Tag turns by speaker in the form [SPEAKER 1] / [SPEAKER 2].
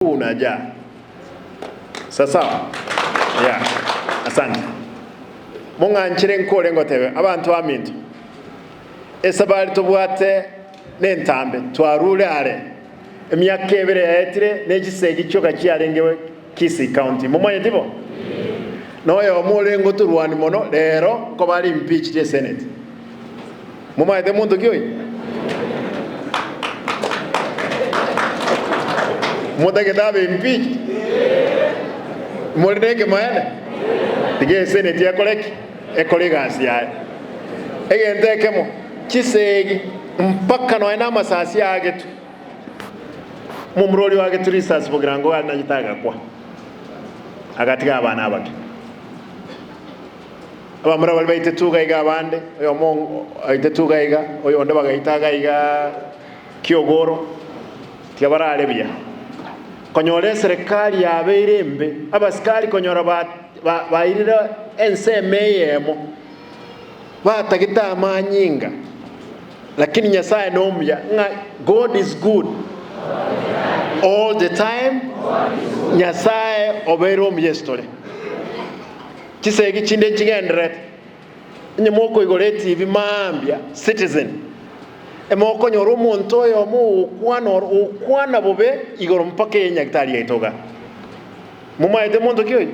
[SPEAKER 1] unaja. Sasa yeah, asante. Munga nchire nkole ngotewe abantu aminto. Esabali tubwate n'entambe twarule are. Emyaka ebere yetire n'ekisege kyoka kyalengewe Kisi County. Mumanye tibo? Noyo mulengo turwani mono lero ko bali impeach the Senate. Mumanye de muntu kyoyi. Mutake dabe impeach. Moleke mayane. Tige Senate ya koleki ekolegasi ya. Egendekemo kisege mpaka no ina masasi yage tu. Mumroli wage turisas bugirango anagitaga kwa. Agatiga abana abake. Abamura bali bayite tugaiga abande oyo mongo ayite tugaiga oyo onde bagayitaga iga Kiogoro tiabarale bya. Konyore serikali yabeirembe abasikali konyora bairira ensemeyemo batagita amanyinga lakini Nyasaye nomya God is good all the time. Nyasaye obero myestore kisegi chinde chigendret nyemoko igore TV mambya Citizen emoko nyoro muntu oyo mu ukwana bobe igoro mpaka yenyaktari yaitoga mumaide muntu kyo